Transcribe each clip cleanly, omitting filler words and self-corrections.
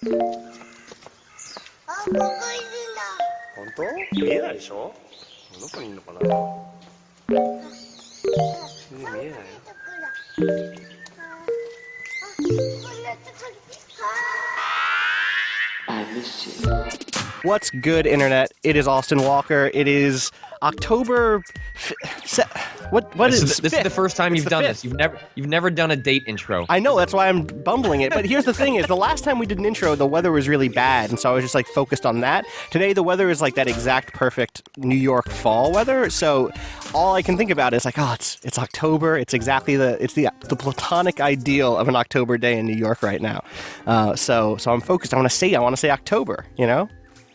本当？見えないでしょ？どこにいるのかな？見えないよ。What's good, Internet? It is Austin Walker. It is October. What is this is the first time you've done 5th. this. You've never done a date intro. I know, that's why I'm bumbling it. But here's the thing is, the last time we did an intro, the weather was really bad, and so I was just, focused on that. Today, the weather is, that exact perfect New York fall weather, so all I can think about is, it's October. It's exactly the platonic ideal of an October day in New York right now. So I'm focused. I want to say October, you know?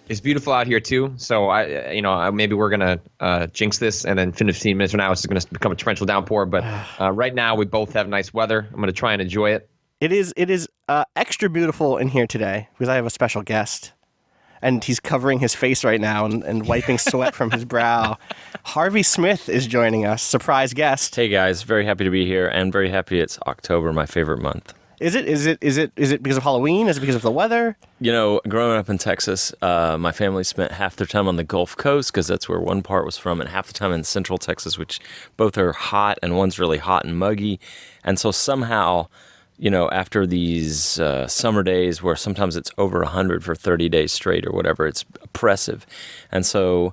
It's beautiful out here too. So maybe we're gonna jinx this, and then 15 minutes from now it's going to become a torrential downpour. But right now we both have nice weather. I'm going to try and enjoy it. It is extra beautiful in here today because I have a special guest, and he's covering his face right now and wiping sweat from his brow. Harvey Smith is joining us, surprise guest. Hey guys, very happy to be here, and very happy it's October, my favorite month. Is it because of Halloween? Is it because of the weather? You know, growing up in Texas, my family spent half their time on the Gulf Coast because that's where one part was from, and half the time in Central Texas, which both are hot, and one's really hot and muggy. And so somehow, after these summer days where sometimes it's over 100 for 30 days straight or whatever, it's oppressive. And so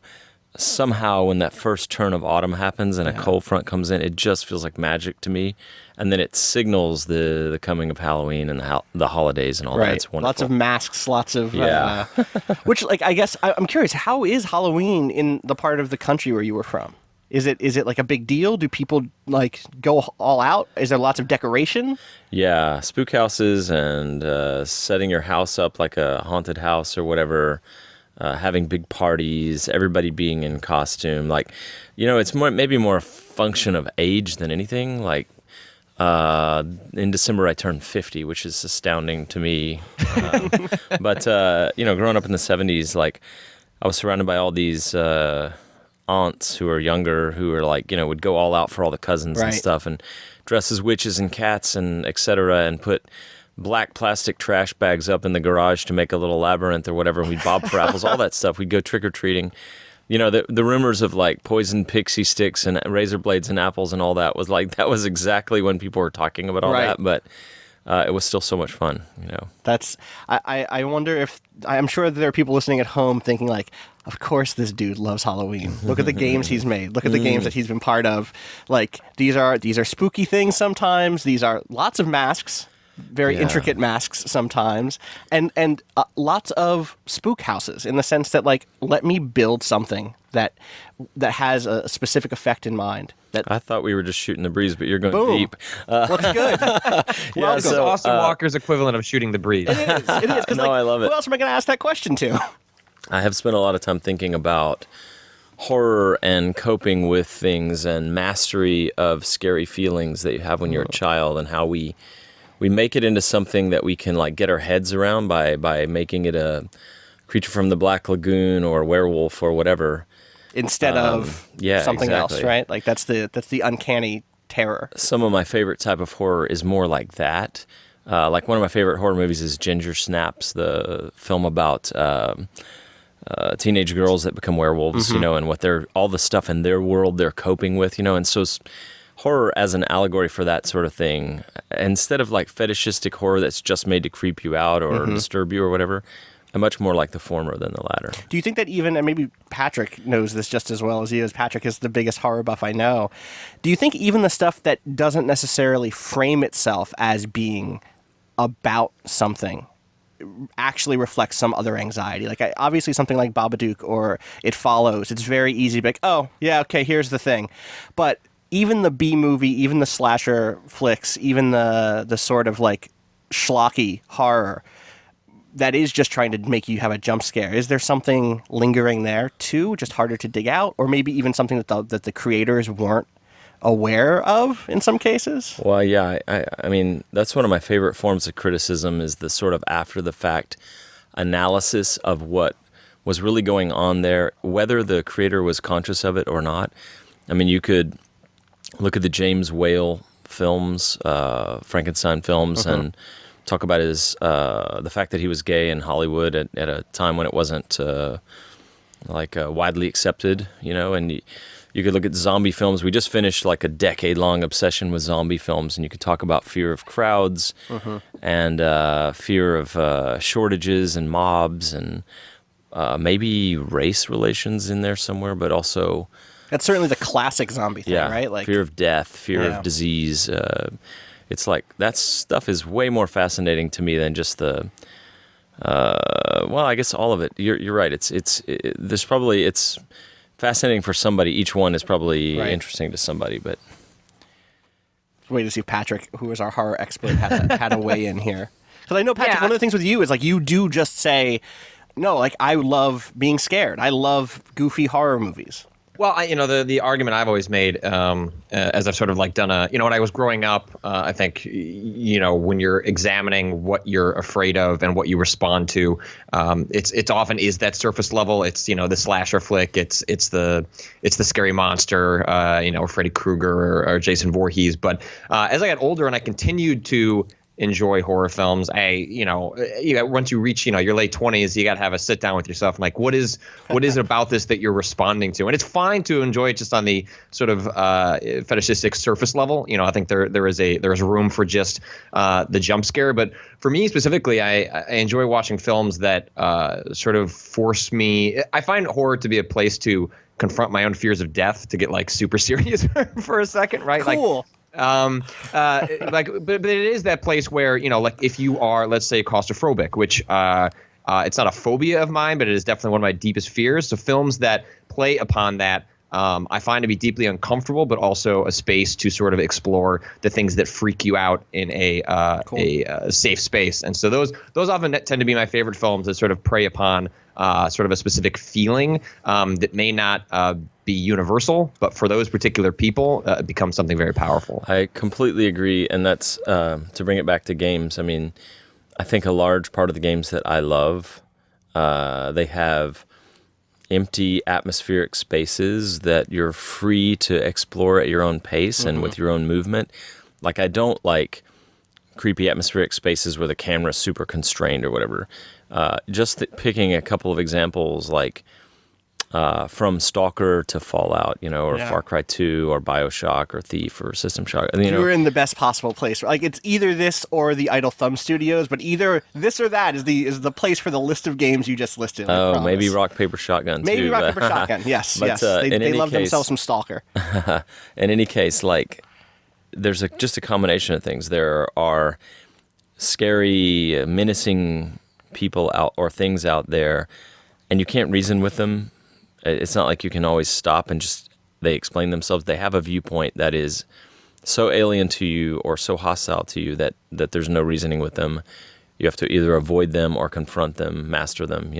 somehow when that first turn of autumn happens and a cold front comes in, it just feels like magic to me. And then it signals the coming of Halloween and the holidays and all that. It's wonderful. Lots of masks, lots of... which, I guess, I'm curious, how is Halloween in the part of the country where you were from? Is it a big deal? Do people, go all out? Is there lots of decoration? Yeah, spook houses and setting your house up like a haunted house or whatever... having big parties, everybody being in costume. It's maybe more a function of age than anything. In December I turned 50, which is astounding to me. But growing up in the 70s, I was surrounded by all these aunts who are younger, who are would go all out for all the cousins and stuff, and dress as witches and cats and et cetera, and put black plastic trash bags up in the garage to make a little labyrinth or whatever, and we'd bob for apples, all that stuff. We'd go trick-or-treating. The rumors of poisoned pixie sticks and razor blades and apples and all that was that was exactly when people were talking about all that, but it was still so much fun, That's, I wonder if, I'm sure that there are people listening at home thinking of course this dude loves Halloween. Look at the games he's made. Look at the games that he's been part of. These are spooky things sometimes. These are lots of masks. Very intricate masks sometimes, and lots of spook houses in the sense that let me build something that has a specific effect in mind. That I thought we were just shooting the breeze, but you're going boom. deep. What's good? Well, so Austin Walker's equivalent of shooting the breeze. It is. No, I love it. Who else am I going to ask that question to? I have spent a lot of time thinking about horror and coping with things and mastery of scary feelings that you have when you're a child, and how we make it into something that we can get our heads around by making it a creature from the Black Lagoon or a werewolf or whatever, instead of something else, right? That's the uncanny terror. Some of my favorite type of horror is more like that. One of my favorite horror movies is Ginger Snaps, the film about teenage girls that become werewolves, and what all the stuff in their world they're coping with, and so horror as an allegory for that sort of thing, instead of fetishistic horror that's just made to creep you out or disturb you or whatever. I'm much more like the former than the latter. Do you think that even, and maybe Patrick knows this just as well as you, as Patrick is the biggest horror buff I know, do you think even the stuff that doesn't necessarily frame itself as being about something actually reflects some other anxiety? Obviously something like Babadook or It Follows, it's very easy to be oh, yeah, okay, here's the thing. But even the B-movie, even the slasher flicks, even the sort of schlocky horror that is just trying to make you have a jump scare, is there something lingering there too, just harder to dig out? Or maybe even something that the creators weren't aware of in some cases? Well, yeah, I mean, that's one of my favorite forms of criticism, is the sort of after-the-fact analysis of what was really going on there, whether the creator was conscious of it or not. I mean, you could look at the James Whale films, Frankenstein films, and talk about his the fact that he was gay in Hollywood at a time when it wasn't widely accepted, and you could look at zombie films. We just finished like a decade-long obsession with zombie films, and you could talk about fear of crowds and fear of shortages and mobs and maybe race relations in there somewhere, but also... That's certainly the classic zombie thing, right? Like fear of death, fear of disease. It's like that stuff is way more fascinating to me than just the... I guess all of it. You're right. It's fascinating for somebody. Each one is probably interesting to somebody, but wait to see if Patrick, who is our horror expert, had a weigh in here. Because I know, Patrick, one of the things with you is like you do just say, no, like I love being scared. I love goofy horror movies. Well, the argument I've always made, as I've sort of like done when I was growing up, I think, when you're examining what you're afraid of and what you respond to, it's often is that surface level. It's, the slasher flick. It's the scary monster, Freddy Krueger or Jason Voorhees. But as I got older and I continued to enjoy horror films, once you reach your late 20s, you got to have a sit down with yourself and like what is it about this that you're responding to. And it's fine to enjoy it just on the sort of fetishistic surface level. I think there is room for just the jump scare, but for me specifically, I enjoy watching films that sort of force me. I find horror to be a place to confront my own fears of death, to get like super serious for a second, right? Cool. But it is that place where, like if you are, let's say, claustrophobic, which it's not a phobia of mine, but it is definitely one of my deepest fears. So films that play upon that, I find to be deeply uncomfortable, but also a space to sort of explore the things that freak you out in a safe space. And so those often tend to be my favorite films that sort of prey upon sort of a specific feeling that may not be universal, but for those particular people, it becomes something very powerful. I completely agree, and that's to bring it back to games. I mean, I think a large part of the games that I love, they have empty atmospheric spaces that you're free to explore at your own pace and with your own movement. Like, I don't like creepy atmospheric spaces where the camera's super constrained or whatever. Picking a couple of examples, like from Stalker to Fallout, or Far Cry 2 or BioShock or Thief or System Shock. You're in the best possible place. Like, it's either this or the Idle Thumb Studios, but either this or that is the place for the list of games you just listed. Maybe Rock, Paper, Shotgun too. Maybe Rock, Paper, Shotgun, yes. But, yes. They love themselves some Stalker. In any case, like, there's just a combination of things. There are scary, menacing people out or things out there, and you can't reason with them. It's not like you can always stop and just they explain themselves. They have a viewpoint that is so alien to you or so hostile to you that there's no reasoning with them. You have to either avoid them or confront them, master them.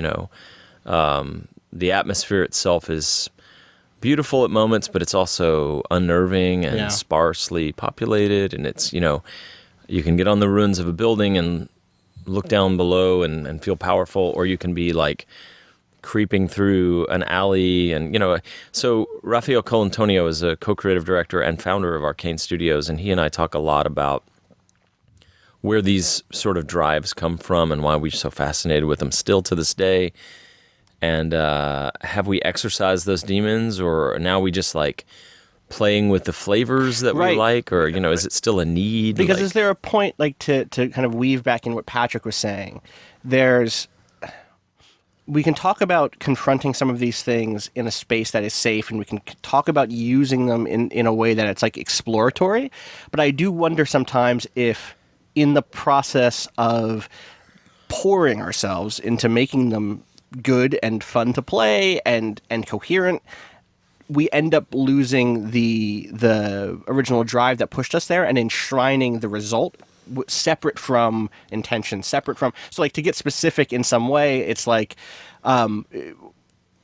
The atmosphere itself is beautiful at moments, but it's also unnerving and sparsely populated. And it's, you can get on the ruins of a building and look down below and feel powerful, or you can be like creeping through an alley. And, so Rafael Colantonio is a co-creative director and founder of Arcane Studios, and he and I talk a lot about where these sort of drives come from and why we're so fascinated with them still to this day. And have we exorcised those demons, or now we just like playing with the flavors that we like, or, is it still a need? Because is there a point, like, to kind of weave back in what Patrick was saying? We can talk about confronting some of these things in a space that is safe, and we can talk about using them in a way that it's like exploratory. But I do wonder sometimes if in the process of pouring ourselves into making them good and fun to play and coherent, we end up losing the original drive that pushed us there and enshrining the result separate from intention, separate from... So, like, to get specific in some way, it's like,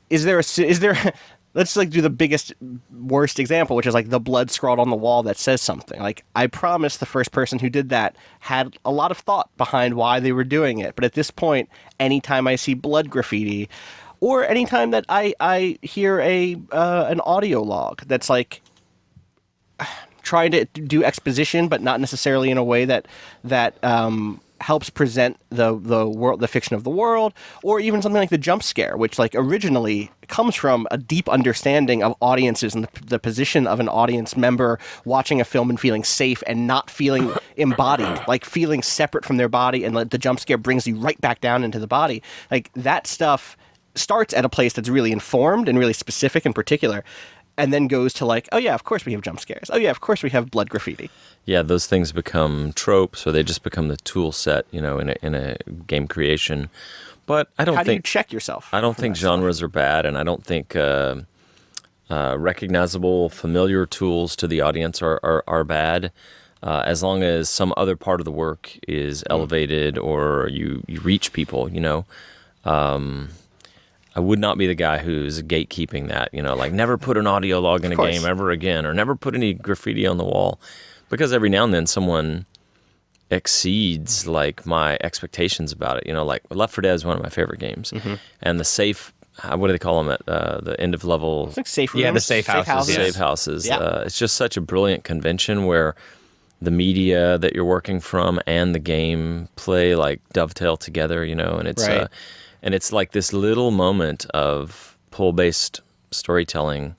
is there let's like do the biggest, worst example, which is like the blood scrawled on the wall that says something. Like, I promise the first person who did that had a lot of thought behind why they were doing it. But at this point, anytime I see blood graffiti, or anytime that I hear an audio log that's like trying to do exposition, but not necessarily in a way that helps present the world, the fiction of the world, or even something like the jump scare, which like originally comes from a deep understanding of audiences and the position of an audience member watching a film and feeling safe and not feeling embodied, like feeling separate from their body, and the jump scare brings you right back down into the body. Like that stuff starts at a place that's really informed and really specific and particular, and then goes to like, oh yeah, of course we have jump scares. Oh yeah, of course we have blood graffiti. Yeah, those things become tropes, or they just become the tool set, in a game creation. But I don't How think... do you check yourself? I don't think genres are bad, and I don't think recognizable, familiar tools to the audience are bad, as long as some other part of the work is elevated or you reach people, I would not be the guy who's gatekeeping that, like never put an audio log in a game ever again, or never put any graffiti on the wall, because every now and then someone exceeds like my expectations about it. Like Left 4 Dead is one of my favorite games, and the safe, what do they call them at the end of level? It's like safe rooms. Yeah, the safe houses. Safe houses. Yeah. It's just such a brilliant convention where the media that you're working from and the game play like dovetail together, and it's Right. and it's like this little moment of pull-based storytelling,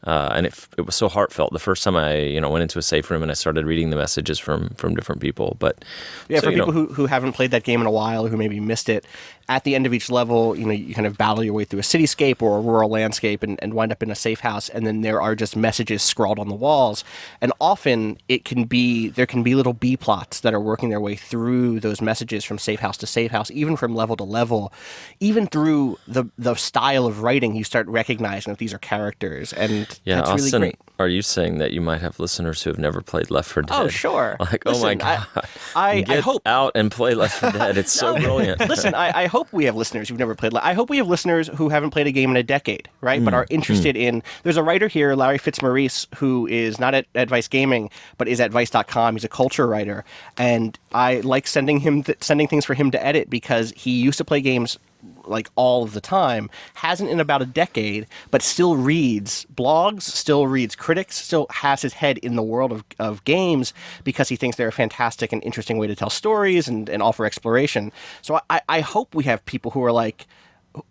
and it was so heartfelt. The first time I went into a safe room and I started reading the messages from different people. But yeah, so, for people who haven't played that game in a while, or who maybe missed it, at the end of each level, you kind of battle your way through a cityscape or a rural landscape and wind up in a safe house, and then there are just messages scrawled on the walls. And often there can be little B plots that are working their way through those messages from safe house to safe house, even from level to level, even through the style of writing. You start recognizing that these are characters, and yeah, that's Austin, really great. are you saying that you might have listeners who have never played Left 4 Dead? Oh, sure. Like, Listen, oh my God. I Get hope out and play Left 4 Dead. It's so brilliant. Listen, I hope we have listeners who've never played. I hope we have listeners who haven't played a game in a decade, right? But are interested in. There's a writer here, Larry Fitzmaurice, who is not at Vice Gaming, but is at Vice.com. He's a culture writer, and I like sending things for him to edit, because he used to play games like all of the time, hasn't in about a decade, but still reads blogs, still reads critics, still has his head in the world of games, because he thinks they're a fantastic and interesting way to tell stories and offer exploration. So I hope we have people who are like,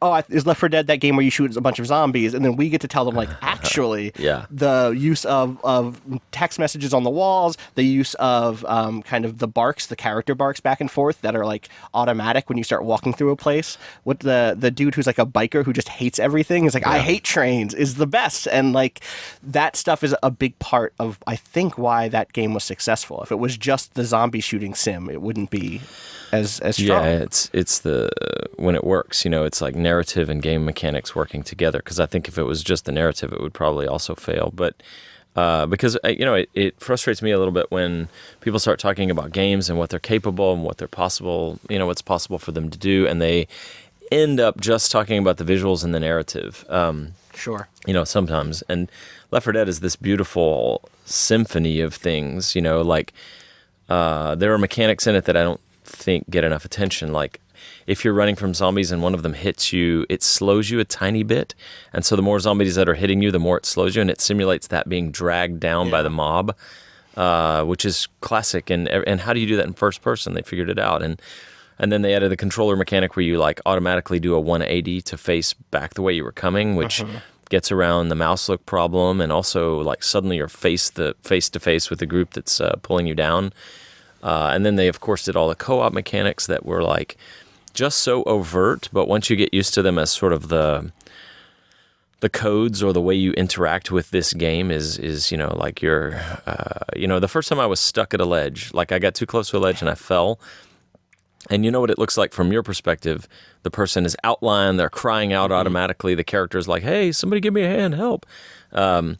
oh, is Left 4 Dead that game where you shoot a bunch of zombies? And then we get to tell them, like, actually, Yeah. the use of text messages on the walls, the use of kind of the barks, the character barks back and forth that are, like, automatic when you start walking through a place. What the dude who's, like, a biker who just hates everything is like, I hate trains, is the best. And, like, that stuff is a big part of, I think, why that game was successful. If it was just the zombie shooting sim, it wouldn't be as strong. Yeah, it's the when it works, it's like narrative and game mechanics working together. Because I think if it was just the narrative, it would probably also fail. But because it frustrates me a little bit when people start talking about games and what they're capable and what they're possible, what's possible for them to do, and they end up just talking about the visuals and the narrative. Sure. Sometimes. And Left 4 Dead is this beautiful symphony of things. Like there are mechanics in it that I don't think get enough attention. Like, if you're running from zombies and one of them hits you, it slows you a tiny bit. And so the more zombies that are hitting you, the more it slows you, and it simulates that being dragged down by the mob, which is classic. And how do you do that in first person? They figured it out. And then they added the controller mechanic where you like automatically do a 180 to face back the way you were coming, which gets around the mouse look problem, and also like suddenly you're face to face with the group that's pulling you down. And then they, of course, did all the co-op mechanics that were like just so overt, but once you get used to them as sort of the codes or the way you interact with this game is like you're, the first time I was stuck at a ledge, like I got too close to a ledge and I fell. And you know what it looks like from your perspective. The person is outlined, they're crying out automatically. The character's like, hey, somebody give me a hand, help. The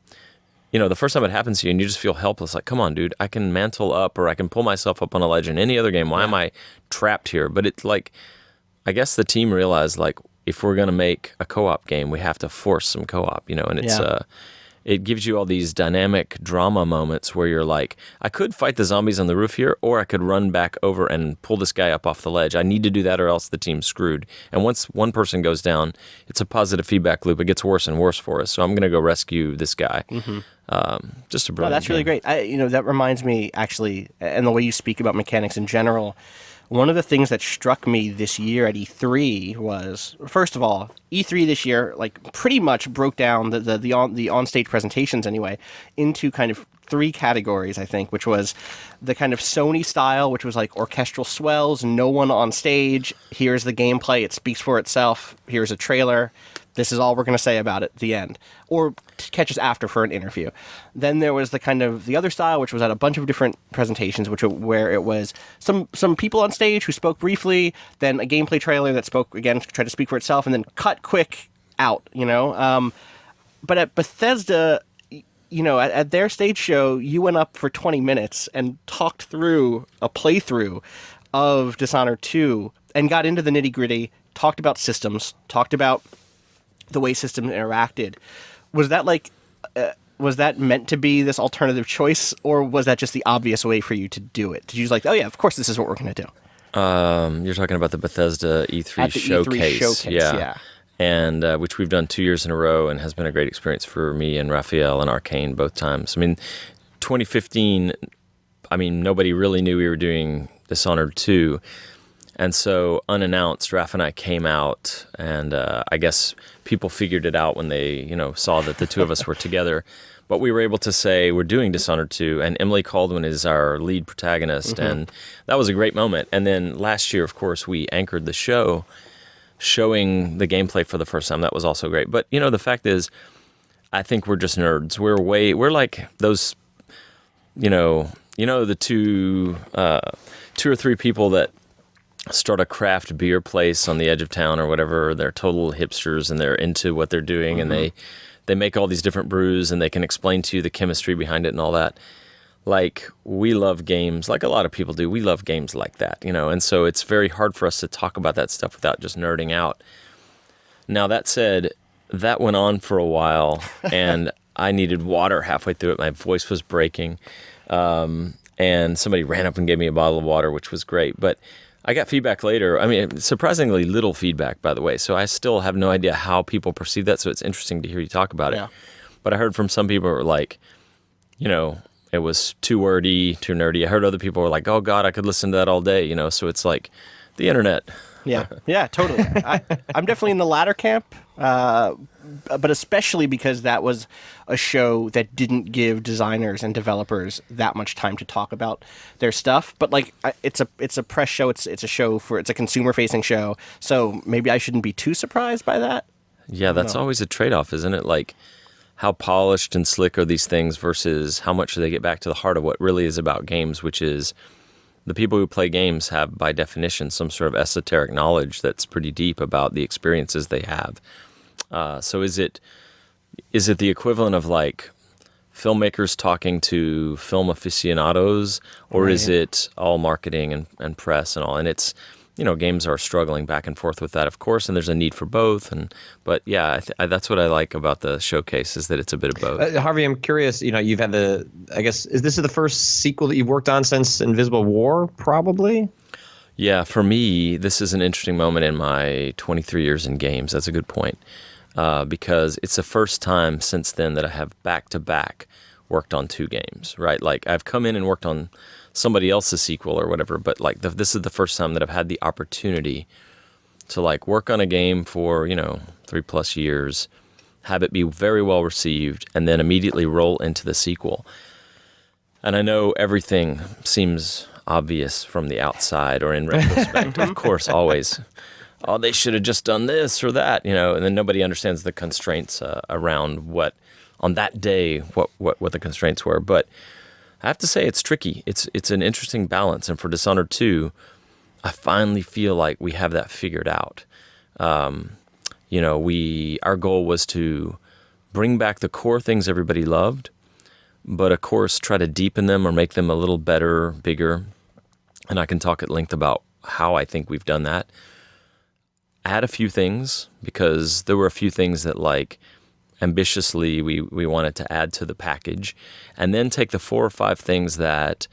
first time it happens to you and you just feel helpless, like, come on, dude, I can mantle up or I can pull myself up on a ledge in any other game. Why am I trapped here? But it's like, I guess the team realized, like, if we're going to make a co-op game, we have to force some co-op, and it's, it gives you all these dynamic drama moments where you're like, I could fight the zombies on the roof here, or I could run back over and pull this guy up off the ledge. I need to do that or else the team's screwed. And once one person goes down, it's a positive feedback loop. It gets worse and worse for us. So I'm going to go rescue this guy. Just a brilliant that's really game. great. That reminds me, actually, and the way you speak about mechanics in general, one of the things that struck me this year at E3 was, first of all, E3 this year like pretty much broke down the on-stage presentations anyway into kind of three categories, I think, which was the kind of Sony style, which was like orchestral swells, no one on stage, here's the gameplay, it speaks for itself, here's a trailer, this is all we're going to say about it, the end. Or catch us after for an interview. Then there was the kind of the other style, which was at a bunch of different presentations, where it was some people on stage who spoke briefly, then a gameplay trailer that spoke, again, tried to speak for itself, and then cut quick out, you know? But at Bethesda, you know, at their stage show, you went up for 20 minutes and talked through a playthrough of Dishonored 2 and got into the nitty-gritty, talked about systems, talked about the way systems interacted. Was that was that meant to be this alternative choice, or was that just the obvious way for you to do it? Did you just like, oh yeah, of course this is what we're going to do? You're talking about the Bethesda E3 At the showcase. E3 showcase, yeah. And which we've done 2 years in a row and has been a great experience for me and Raphael and Arcane both times. I mean, 2015, nobody really knew we were doing Dishonored 2. And so unannounced, Raph and I came out, and I guess people figured it out when they, saw that the two of us were together. But we were able to say we're doing Dishonored 2, and Emily Caldwin is our lead protagonist, and that was a great moment. And then last year, of course, we anchored the show, showing the gameplay for the first time. That was also great. But, the fact is, I think we're just nerds. We're like those, the two or three people that start a craft beer place on the edge of town or whatever. They're total hipsters and they're into what they're doing, and they make all these different brews, and they can explain to you the chemistry behind it and all that. Like, we love games, like a lot of people do. We love games like that, and so it's very hard for us to talk about that stuff without just nerding out. Now, that said, that went on for a while, and I needed water halfway through it. My voice was breaking, and somebody ran up and gave me a bottle of water, which was great. But I got feedback later. Surprisingly little feedback, by the way. So I still have no idea how people perceive that. So it's interesting to hear you talk about it. But I heard from some people who were like, it was too wordy, too nerdy. I heard other people were like, oh God, I could listen to that all day. So it's like the internet. Yeah, totally. I'm definitely in the latter camp, but especially because that was a show that didn't give designers and developers that much time to talk about their stuff. But like, it's a press show. It's a consumer facing show. So maybe I shouldn't be too surprised by that. Yeah, that's always a trade-off, isn't it? Like, how polished and slick are these things versus how much do they get back to the heart of what really is about games, which is the people who play games have, by definition, some sort of esoteric knowledge that's pretty deep about the experiences they have. So is it the equivalent of like filmmakers talking to film aficionados, or is it all marketing and press and all? And it's, games are struggling back and forth with that, of course, and there's a need for both. But yeah, that's what I like about the showcase, is that it's a bit of both. Harvey, I'm curious, you've had is this the first sequel that you've worked on since Invisible War, probably? Yeah, for me, this is an interesting moment in my 23 years in games. That's a good point, because it's the first time since then that I have back-to-back worked on 2 games, right? Like, I've come in and worked on somebody else's sequel or whatever, but like this is the first time that I've had the opportunity to like work on a game for 3+ years, have it be very well received, and then immediately roll into the sequel. And I know everything seems obvious from the outside or in retrospect, of course, always. Oh, they should have just done this or that, and then nobody understands the constraints around what on that day what the constraints were. But I have to say it's tricky. It's an interesting balance. And for Dishonored 2, I finally feel like we have that figured out. Our goal was to bring back the core things everybody loved, but of course try to deepen them or make them a little better, bigger. And I can talk at length about how I think we've done that. Add a few things, because there were a few things that like ambitiously we wanted to add to the package, and then take the 4 or 5 things that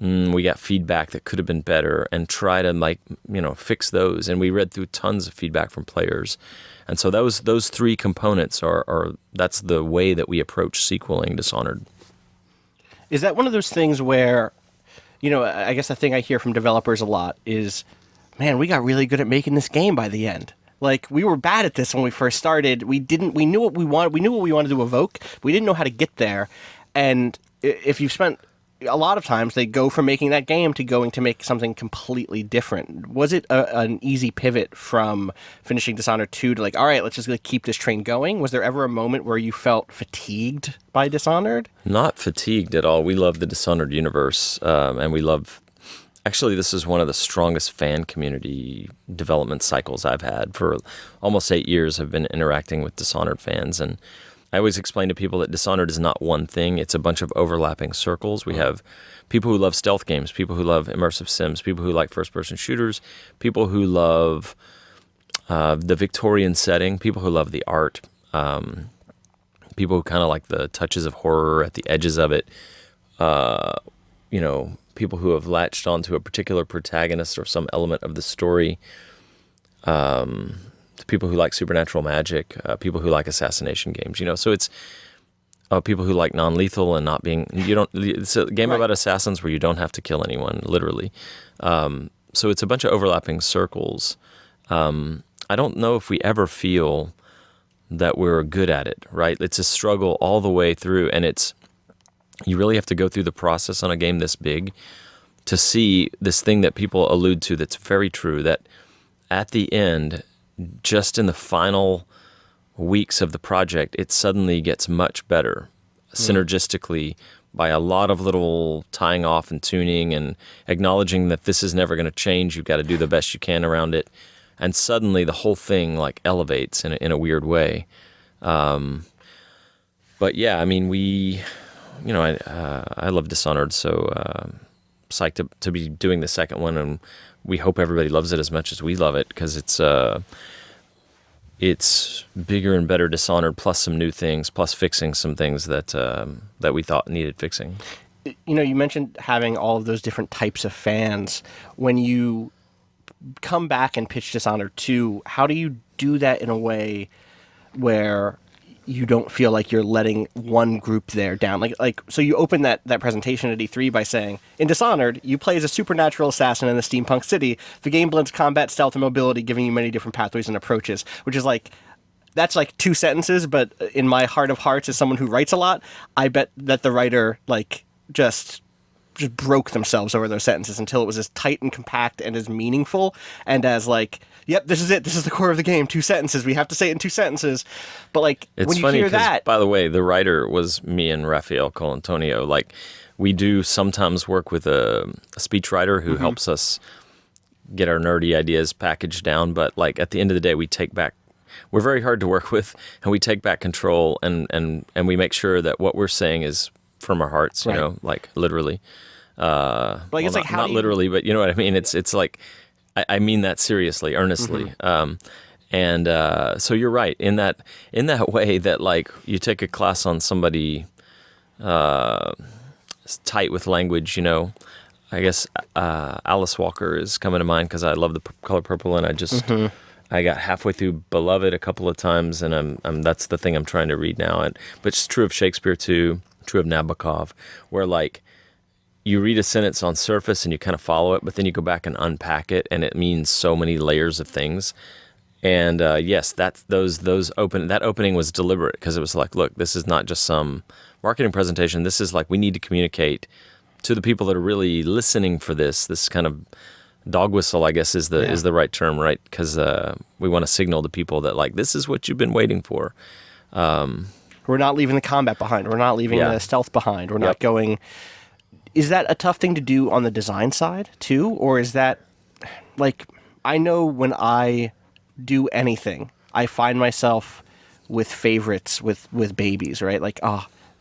we got feedback that could have been better and try to fix those. And we read through tons of feedback from players, and so those 3 components are that's the way that we approach sequeling Dishonored. Is that one of those things where I guess the thing I hear from developers a lot is, man, we got really good at making this game by the end. Like, we were bad at this when we first started. We knew what we wanted. We knew what we wanted to evoke. We didn't know how to get there. And if you've spent a lot of times, they go from making that game to going to make something completely different. Was it an easy pivot from finishing Dishonored 2 to like, all right, let's just keep this train going? Was there ever a moment where you felt fatigued by Dishonored? Not fatigued at all. We love the Dishonored universe, and we love... Actually, this is one of the strongest fan community development cycles I've had. For almost 8 years, I've been interacting with Dishonored fans, and I always explain to people that Dishonored is not one thing. It's a bunch of overlapping circles. We have people who love stealth games, people who love immersive sims, people who like first-person shooters, people who love the Victorian setting, people who love the art, people who kind of like the touches of horror at the edges of it, people who have latched onto a particular protagonist or some element of the story, people who like supernatural magic, people who like assassination games, so it's people who like non-lethal and not being, it's a game about assassins where you don't have to kill anyone, literally. So it's a bunch of overlapping circles. I don't know if we ever feel that we're good at it, right? It's a struggle all the way through, and you really have to go through the process on a game this big to see this thing that people allude to that's very true, that at the end, just in the final weeks of the project, it suddenly gets much better synergistically by a lot of little tying off and tuning and acknowledging that this is never going to change. You've got to do the best you can around it. And suddenly the whole thing like elevates in a weird way. But yeah, I mean, I love Dishonored, so psyched to be doing the second one, and we hope everybody loves it as much as we love it, because it's bigger and better Dishonored, plus some new things, plus fixing some things that we thought needed fixing. You mentioned having all of those different types of fans. When you come back and pitch Dishonored 2, how do you do that in a way where you don't feel like you're letting one group there down? So you open that presentation at E3 by saying, in Dishonored, you play as a supernatural assassin in a steampunk city. The game blends combat, stealth, and mobility, giving you many different pathways and approaches, which is that's 2 sentences, but in my heart of hearts, as someone who writes a lot, I bet that the writer, just broke themselves over those sentences until it was as tight and compact and as meaningful and as yep, this is it. This is the core of the game. 2 sentences. We have to say it in 2 sentences. But it's when you funny hear that, by the way, the writer was me and Rafael Colantonio. We do sometimes work with a speechwriter who helps us get our nerdy ideas packaged down. But at the end of the day, we're very hard to work with, and we take back control and we make sure that what we're saying is from our hearts, literally. Not literally, but you know what I mean? It's I mean that seriously, earnestly. So you're right in that way that you take a class on somebody tight with language, I guess Alice Walker is coming to mind because I love the color purple, and I got halfway through Beloved a couple of times, and I'm that's the thing I'm trying to read now. But it's true of Shakespeare too, true of Nabokov, where you read a sentence on surface and you kind of follow it, but then you go back and unpack it, and it means so many layers of things. And yes, that opening was deliberate, because it was look, this is not just some marketing presentation. This is we need to communicate to the people that are really listening for this kind of dog whistle, I guess is the right term, right? Because we want to signal to people that this is what you've been waiting for. We're not leaving the combat behind. We're not leaving the stealth behind. We're not going... Is that a tough thing to do on the design side, too? Or is that... I know when I do anything, I find myself with favorites with babies, right?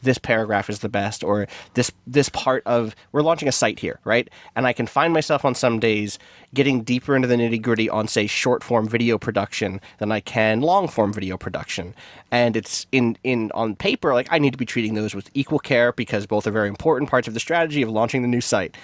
This paragraph is the best, or this part of... We're launching a site here, right? And I can find myself on some days getting deeper into the nitty-gritty on, say, short-form video production than I can long-form video production. And it's on paper, I need to be treating those with equal care, because both are very important parts of the strategy of launching the new site.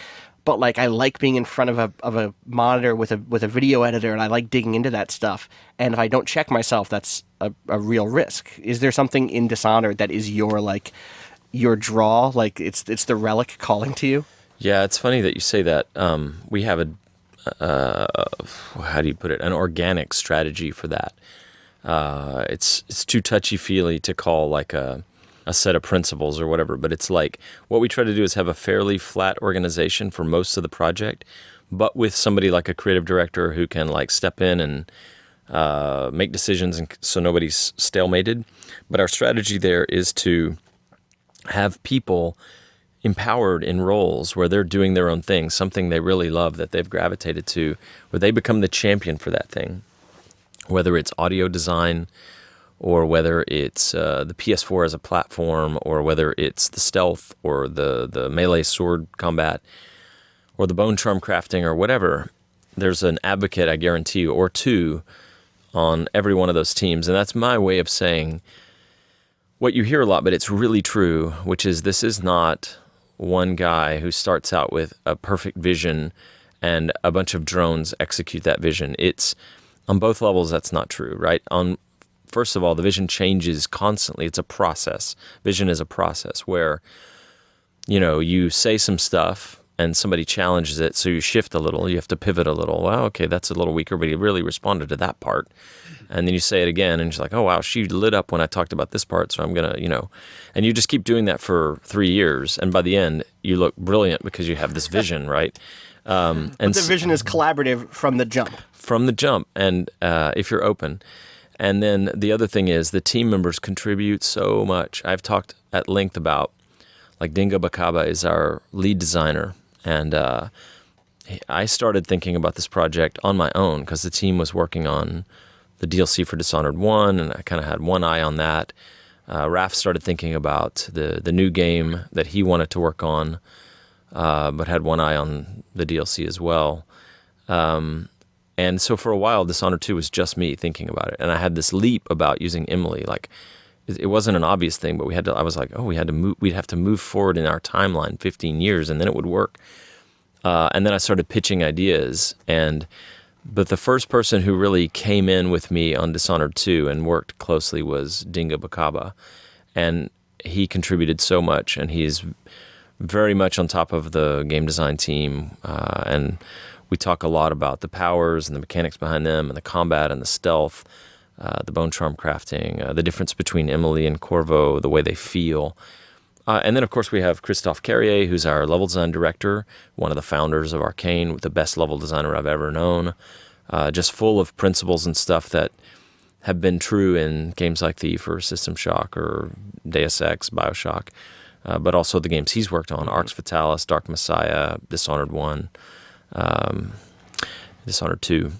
But I like being in front of a monitor with a video editor, and I like digging into that stuff. And if I don't check myself, that's a real risk. Is there something in Dishonored that is your draw? It's the relic calling to you? Yeah, it's funny that you say that. We have how do you put it? An organic strategy for that. It's too touchy-feely to call like a set of principles or whatever, but it's like what we try to do is have a fairly flat organization for most of the project, but with somebody like a creative director who can like step in and make decisions, and so nobody's stalemated. But our strategy there is to have people empowered in roles where they're doing their own thing, something they really love that they've gravitated to, where they become the champion for that thing, whether it's audio design or whether it's the PS4 as a platform, or whether it's the stealth or the melee sword combat or the bone charm crafting or whatever. There's an advocate, I guarantee you, or two on every one of those teams. And that's my way of saying what you hear a lot, but it's really true, which is this is not one guy who starts out with a perfect vision and a bunch of drones execute that vision. It's on both levels, that's not true, right? First of all, the vision changes constantly. It's a process. Vision is a process where, you say some stuff and somebody challenges it, so you shift a little, you have to pivot a little. Well, okay, that's a little weaker, but he really responded to that part. And then you say it again, and she's like, oh, wow, she lit up when I talked about this part, so I'm going to, and you just keep doing that for 3 years, and by the end, you look brilliant because you have this vision, right? And the vision is collaborative from the jump. From the jump, and if you're open. And then the other thing is the team members contribute so much. I've talked at length about, like, Dinga Bakaba is our lead designer, and I started thinking about this project on my own because the team was working on the DLC for Dishonored 1, and I kind of had one eye on that. Raph started thinking about the new game that he wanted to work on, but had one eye on the DLC as well. And so for a while, Dishonored 2 was just me thinking about it. And I had this leap about using Emily. Like, it wasn't an obvious thing, but I was like, oh, we'd have to move forward in our timeline 15 years, and then it would work. And then I started pitching ideas. But the first person who really came in with me on Dishonored 2 and worked closely was Dinga Bakaba. And he contributed so much, and he's very much on top of the game design team. And we talk a lot about the powers and the mechanics behind them, and the combat and the stealth, the bone charm crafting, the difference between Emily and Corvo, the way they feel. And then, of course, we have Christophe Carrier, who's our level design director, one of the founders of Arcane, the best level designer I've ever known, just full of principles and stuff that have been true in games like Thief or System Shock or Deus Ex, Bioshock, but also the games he's worked on, Arx Fatalis, Dark Messiah, Dishonored 1, Dishonored 2.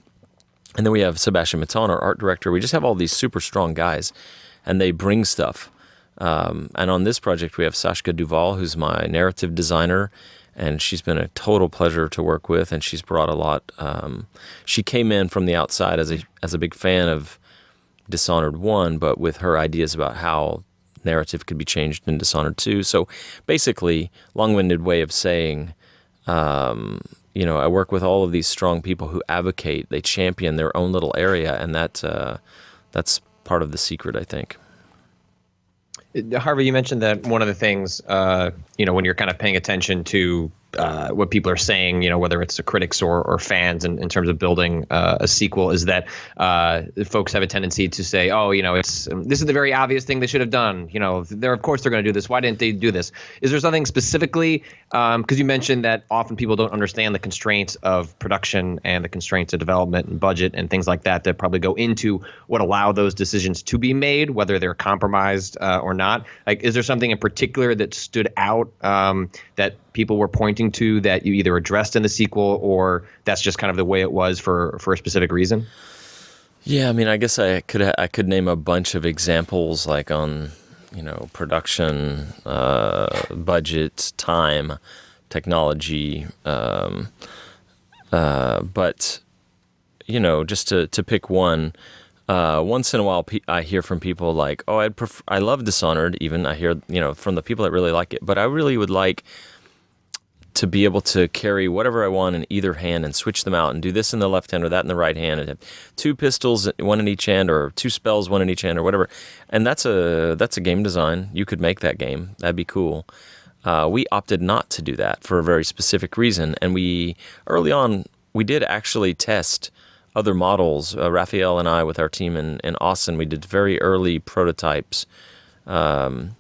And then we have Sebastian Mitton, our art director. We just have all these super strong guys, and they bring stuff. And on this project, we have Sashka Duval, who's my narrative designer, and she's been a total pleasure to work with, and she's brought a lot. She came in from the outside as a big fan of Dishonored 1, but with her ideas about how narrative could be changed in Dishonored 2. So basically, long-winded way of saying, I work with all of these strong people who advocate, they champion their own little area, and that's part of the secret, I think. Harvey, you mentioned that one of the things, when you're kind of paying attention to what people are saying, whether it's the critics or fans in terms of building a sequel, is that folks have a tendency to say, oh, this is the very obvious thing they should have done. Of course they're going to do this. Why didn't they do this? Is there something specifically, because you mentioned that often people don't understand the constraints of production and the constraints of development and budget and things like that probably go into what allow those decisions to be made, whether they're compromised or not. Like, is there something in particular that stood out that people were pointing to that you either addressed in the sequel, or that's just kind of the way it was for a specific reason? Yeah, I mean, I guess I could name a bunch of examples, like on, production, budget, time, technology, but just to pick one. Once in a while, I hear from people like, "Oh, I love Dishonored." Even I hear from the people that really like it, but I really would like to be able to carry whatever I want in either hand and switch them out and do this in the left hand or that in the right hand and have 2 pistols, one in each hand, or 2 spells, one in each hand, or whatever. And that's a game design. You could make that game. That'd be cool. We opted not to do that for a very specific reason, and early on we did actually test other models. Raphael and I, with our team in Austin, we did very early prototypes on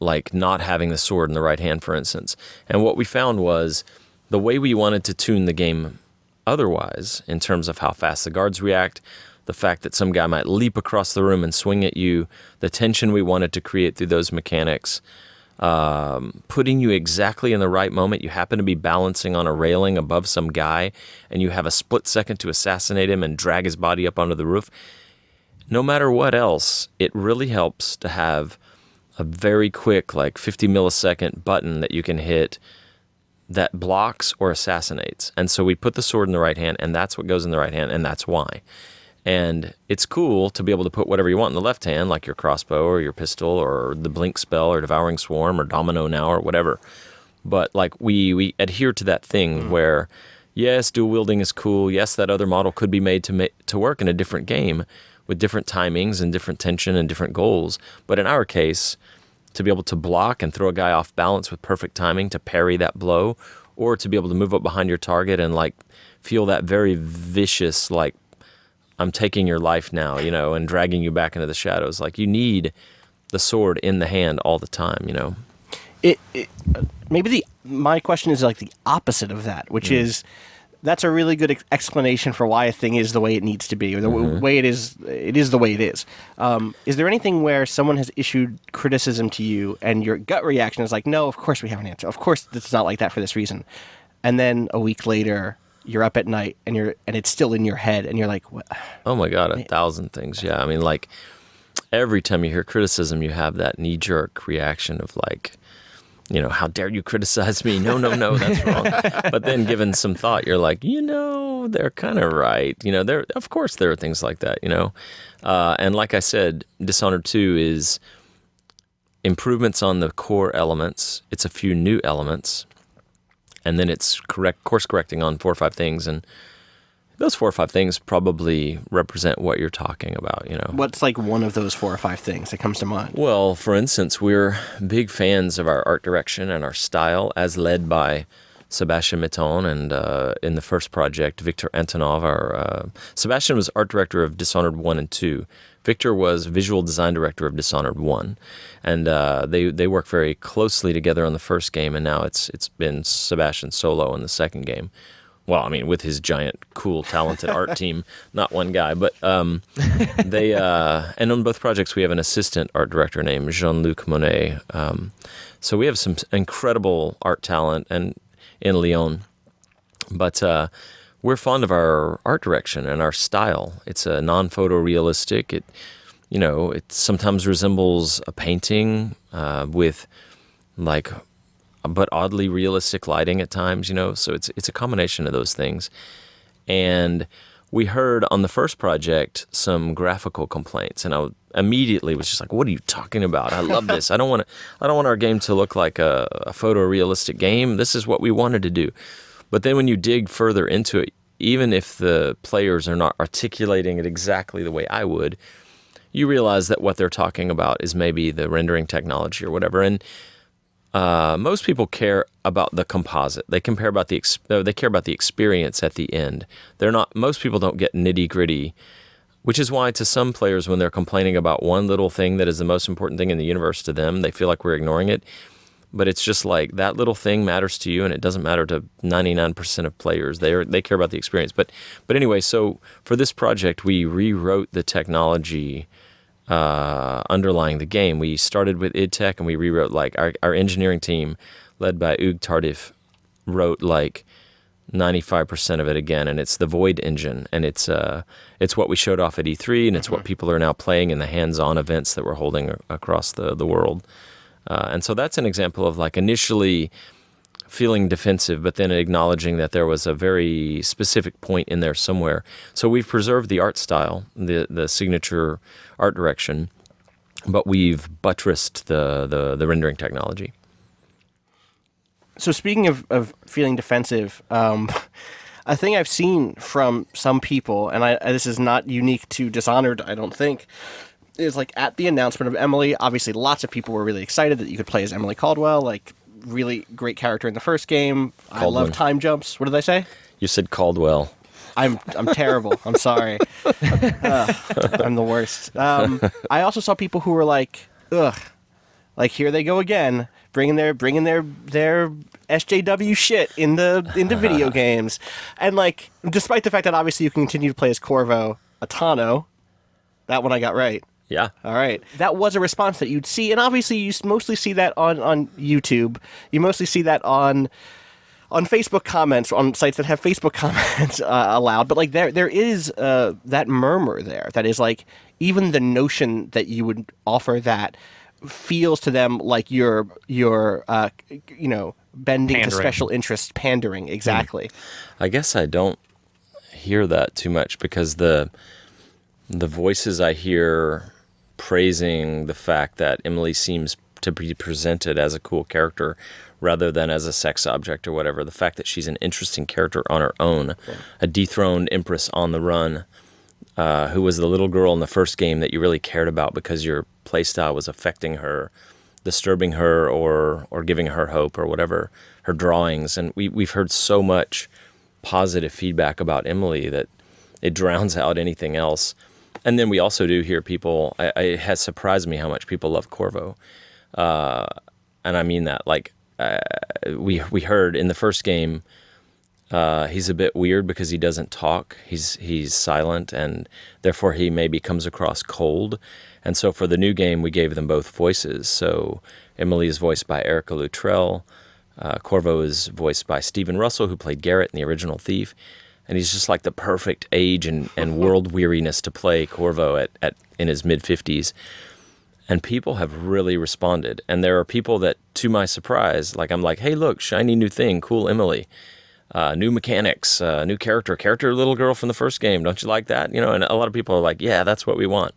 like not having the sword in the right hand, for instance. And what we found was the way we wanted to tune the game otherwise, in terms of how fast the guards react, the fact that some guy might leap across the room and swing at you, the tension we wanted to create through those mechanics, putting you exactly in the right moment. You happen to be balancing on a railing above some guy, and you have a split second to assassinate him and drag his body up onto the roof. No matter what else, it really helps to have a very quick, like 50 millisecond button that you can hit that blocks or assassinates. And so we put the sword in the right hand, and that's what goes in the right hand, and that's why. And it's cool to be able to put whatever you want in the left hand, like your crossbow or your pistol or the blink spell or devouring swarm or domino now or whatever. But like we adhere to that thing where, yes, dual wielding is cool. Yes, that other model could be made to work in a different game with different timings and different tension and different goals. But in our case, to be able to block and throw a guy off balance with perfect timing to parry that blow, or to be able to move up behind your target and like feel that very vicious, like, I'm taking your life now, you know, and dragging you back into the shadows. Like, you need the sword in the hand all the time, you know. My question is like the opposite of that, which is, that's a really good explanation for why a thing is the way it needs to be, or the way it is the way it is. Is there anything where someone has issued criticism to you and your gut reaction is like, no, of course we have an answer. Of course it's not like that for this reason. And then a week later, you're up at night and it's still in your head and you're like, what? Oh my God, 1,000 things. Yeah. I mean, like, every time you hear criticism, you have that knee-jerk reaction of like, you know, how dare you criticize me? No, that's wrong. But then given some thought, you're like, you know, they're kind of right. You know, of course there are things like that, you know. And like I said, Dishonored 2 is improvements on the core elements. It's a few new elements. And then it's course correcting on 4 or 5 things. And those 4 or 5 things probably represent what you're talking about, you know. What's like one of those 4 or 5 things that comes to mind? Well, for instance, we're big fans of our art direction and our style as led by Sebastian Mitton and in the first project, Victor Antonov. Sebastian was art director of Dishonored 1 and 2. Victor was visual design director of Dishonored 1. And they work very closely together on the first game, and now it's been Sebastian solo in the second game. Well, I mean, with his giant, cool, talented art team, not one guy. But they and on both projects, we have an assistant art director named Jean-Luc Monet. So we have some incredible art talent and in Lyon. But we're fond of our art direction and our style. It's a non-photorealistic. It sometimes resembles a painting with like, but oddly realistic lighting at times, you know. So it's a combination of those things. And we heard on the first project some graphical complaints, and I immediately was just like, "What are you talking about? I love this. I don't want our game to look like a photorealistic game. This is what we wanted to do." But then when you dig further into it, even if the players are not articulating it exactly the way I would, you realize that what they're talking about is maybe the rendering technology or whatever. And most people care about the composite. They care about the experience at the end. Most people don't get nitty gritty, which is why to some players, when they're complaining about one little thing that is the most important thing in the universe to them, they feel like we're ignoring it. But it's just like that little thing matters to you, and it doesn't matter to 99% of players. They care about the experience. But anyway, so for this project, we rewrote the technology underlying the game. We started with id Tech, and we rewrote, like, our engineering team, led by Hugues Tardif, wrote like 95% of it again, and it's the Void engine, and it's what we showed off at E3, and it's what people are now playing in the hands-on events that we're holding across the world. And so that's an example of, like, initially feeling defensive, but then acknowledging that there was a very specific point in there somewhere. So we've preserved the art style, the signature art direction, but we've buttressed the rendering technology. So speaking of feeling defensive, a thing I've seen from some people, and this is not unique to Dishonored, I don't think, is like at the announcement of Emily, obviously lots of people were really excited that you could play as Emily Caldwell, like really great character in the first game. I love time jumps. What did I say? You said Caldwell. I'm terrible. I'm sorry. I'm the worst. I also saw people who were like, ugh, like here they go again, bringing their SJW shit into video games, and like despite the fact that obviously you can continue to play as Corvo Atano, that one I got right. Yeah. All right. That was a response that you'd see, and obviously you mostly see that on YouTube. You mostly see that on Facebook comments, on sites that have Facebook comments allowed. But like there is that murmur there that is like even the notion that you would offer that feels to them like you're bending to special interest, pandering. Exactly. I guess I don't hear that too much because the voices I hear praising the fact that Emily seems to be presented as a cool character rather than as a sex object or whatever. The fact that she's an interesting character on her own, a dethroned empress on the run, who was the little girl in the first game that you really cared about because your playstyle was affecting her, disturbing her or giving her hope or whatever, her drawings. And we've heard so much positive feedback about Emily that it drowns out anything else. And then we also do hear people, it has surprised me how much people love Corvo. And I mean that, like, we heard in the first game, he's a bit weird because he doesn't talk. He's silent, and therefore he maybe comes across cold. And so for the new game, we gave them both voices. So Emily is voiced by Erica Luttrell. Corvo is voiced by Stephen Russell, who played Garrett in the original Thief. And he's just like the perfect age and world weariness to play Corvo in his mid-50s. And people have really responded. And there are people that, to my surprise, like I'm like, hey, look, shiny new thing, cool Emily. New mechanics, new character little girl from the first game. Don't you like that? And a lot of people are like, yeah, that's what we want.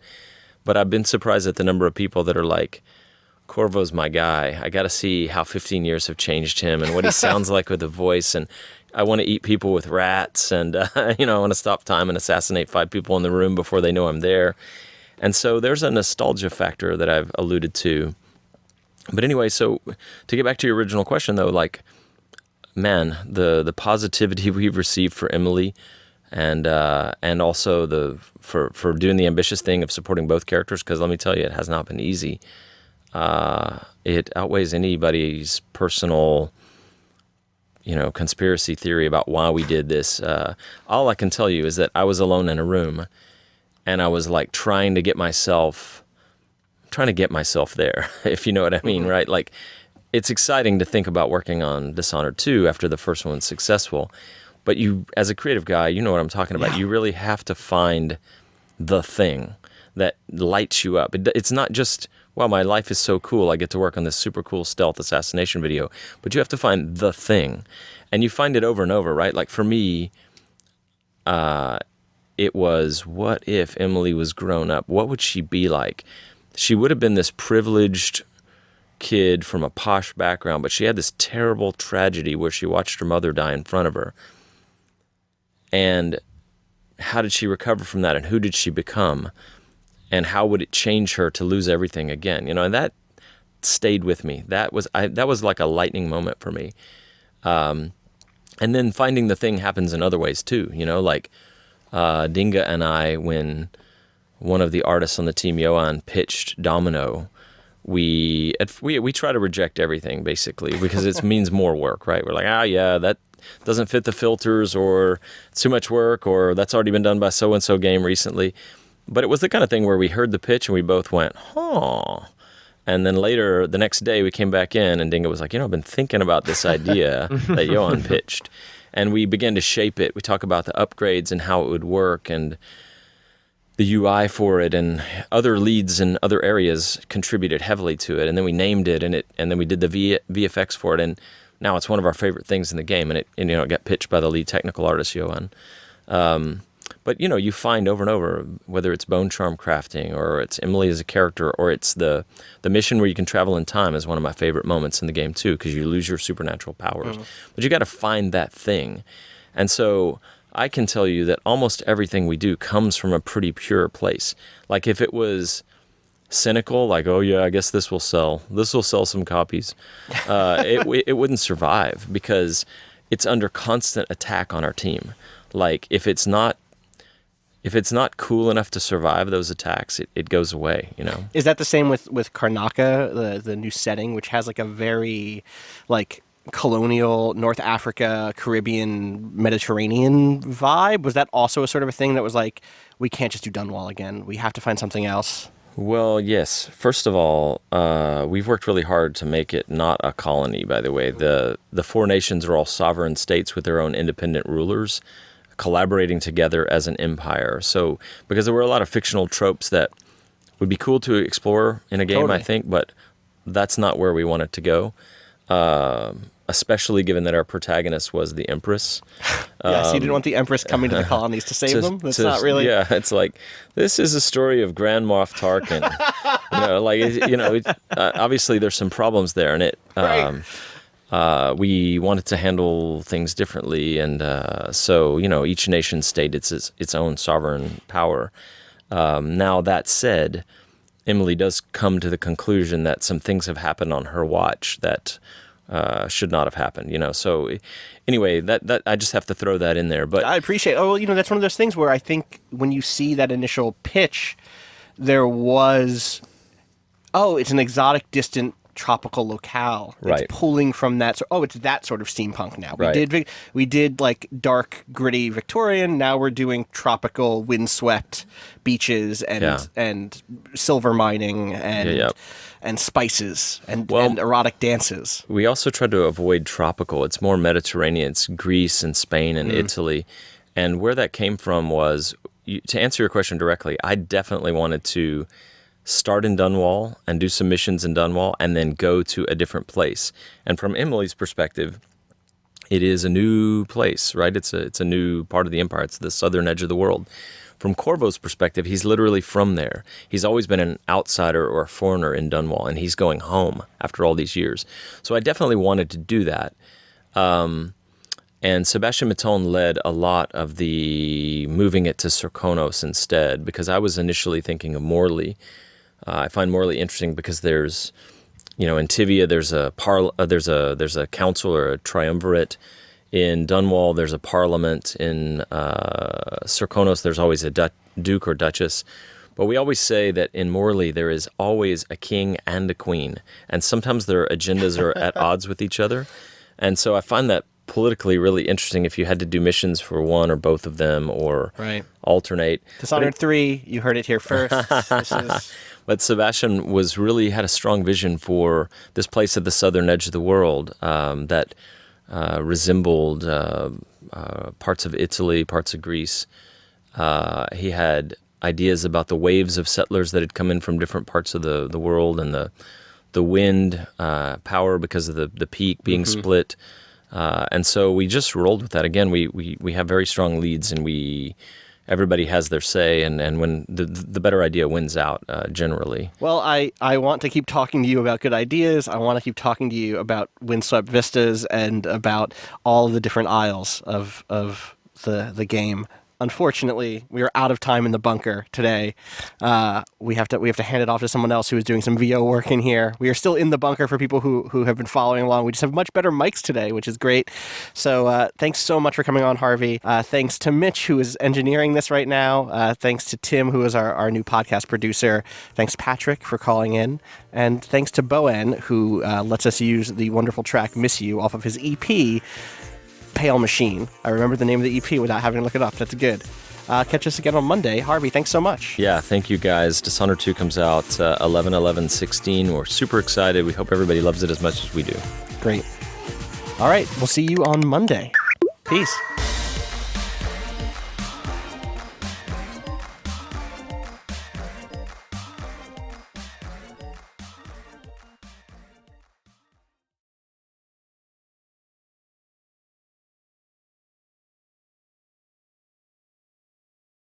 But I've been surprised at the number of people that are like, Corvo's my guy. I got to see how 15 years have changed him and what he sounds like with a voice. And I want to eat people with rats. And, I want to stop time and assassinate 5 people in the room before they know I'm there. And so there's a nostalgia factor that I've alluded to. But anyway, so to get back to your original question, though, like, man, the positivity we've received for Emily and also for doing the ambitious thing of supporting both characters, because let me tell you, it has not been easy. It outweighs anybody's personal, conspiracy theory about why we did this. All I can tell you is that I was alone in a room, and I was like trying to get myself there, if you know what I mean, right? Like, it's exciting to think about working on Dishonored 2 after the first one's successful, but you, as a creative guy, you know what I'm talking about. Yeah. You really have to find the thing that lights you up. It's not just, wow, my life is so cool, I get to work on this super cool stealth assassination video, but you have to find the thing, and you find it over and over, right? Like for me, it was, what if Emily was grown up? What would she be like? She would have been this privileged kid from a posh background, but she had this terrible tragedy where she watched her mother die in front of her. And how did she recover from that? And who did she become? And how would it change her to lose everything again? And that stayed with me. That was like a lightning moment for me. And then finding the thing happens in other ways too. Like Dinga and I, when one of the artists on the team, Johan, pitched Domino, we try to reject everything basically because it means more work, right? We're like, yeah, that doesn't fit the filters, or it's too much work, or that's already been done by so-and-so game recently. But it was the kind of thing where we heard the pitch and we both went, huh. And then later, the next day, we came back in and Dingo was like, I've been thinking about this idea that Johan pitched. And we began to shape it. We talk about the upgrades and how it would work and the UI for it, and other leads in other areas contributed heavily to it. And then we named it, and then we did the VFX for it. And now it's one of our favorite things in the game. And it got pitched by the lead technical artist, Johan. But, you find over and over, whether it's bone charm crafting or it's Emily as a character or it's the mission where you can travel in time is one of my favorite moments in the game, too, because you lose your supernatural powers. But you got to find that thing. And so I can tell you that almost everything we do comes from a pretty pure place. Like if it was cynical, like, oh yeah, I guess this will sell some copies, it wouldn't survive because it's under constant attack on our team. Like if it's not cool enough to survive those attacks, it goes away, you know. Is that the same with Karnaka, the new setting, which has like a very like colonial North Africa, Caribbean, Mediterranean vibe? Was that also a sort of a thing that was like, we can't just do Dunwall again, we have to find something else? Well, yes. First of all, we've worked really hard to make it not a colony, by the way. The four nations are all sovereign states with their own independent rulers, collaborating together as an empire. So, because there were a lot of fictional tropes that would be cool to explore in a game, Totally. I think, but that's not where we wanted to go. Especially given that our protagonist was the Empress. Yes, you didn't want the Empress coming to the colonies to save them? That's not really... Yeah, it's like, this is a story of Grand Moff Tarkin. Obviously there's some problems there, and we wanted to handle things differently, and so each nation state its own sovereign power. Now that said, Emily does come to the conclusion that some things have happened on her watch that should not have happened. So anyway, that I just have to throw that in there. But I appreciate. Oh, well, that's one of those things where I think when you see that initial pitch, there was, it's an exotic, distant tropical locale. Right. It's pulling from that. It's that sort of steampunk now. Right. We did like dark, gritty Victorian. Now we're doing tropical, windswept beaches and silver mining and spices and erotic dances. We also tried to avoid tropical. It's more Mediterranean. It's Greece and Spain and Italy. And where that came from was, to answer your question directly, I definitely wanted to start in Dunwall and do some missions in Dunwall and then go to a different place. And from Emily's perspective, it is a new place, right? It's a new part of the empire. It's the southern edge of the world. From Corvo's perspective, he's literally from there. He's always been an outsider or a foreigner in Dunwall, and he's going home after all these years. So I definitely wanted to do that. And Sebastian Maton led a lot of the moving it to Serkonos instead, because I was initially thinking of Morley. I find Morley interesting because there's, in Tivia there's a council or a triumvirate. In Dunwall there's a parliament. In Serkonos there's always a duke or duchess. But we always say that in Morley there is always a king and a queen, and sometimes their agendas are at odds with each other. And so I find that politically really interesting if you had to do missions for one or both of them or alternate. Dishonored 3, you heard it here first. But Sebastian had a strong vision for this place at the southern edge of the world that resembled parts of Italy, parts of Greece. He had ideas about the waves of settlers that had come in from different parts of the world, and the wind power because of the peak being split. And so we just rolled with that. Again, we have very strong leads, and everybody has their say, and when the better idea wins out generally. Well, I want to keep talking to you about good ideas. I want to keep talking to you about windswept vistas and about all the different aisles of the game. Unfortunately, we are out of time in the bunker today. We have to hand it off to someone else who is doing some VO work in here. We are still in the bunker for people who have been following along. We just have much better mics today, which is great. So thanks so much for coming on, Harvey. Thanks to Mitch, who is engineering this right now. Thanks to Tim, who is our new podcast producer. Thanks, Patrick, for calling in. And thanks to Bowen, who lets us use the wonderful track Miss You off of his EP, Pale Machine. I remember the name of the EP without having to look it up. That's good. Catch us again on Monday. Harvey, thanks so much. Yeah, thank you guys. Dishonored 2 comes out 11/11/16. We're super excited. We hope everybody loves it as much as we do. Great. All right, we'll see you on Monday. Peace.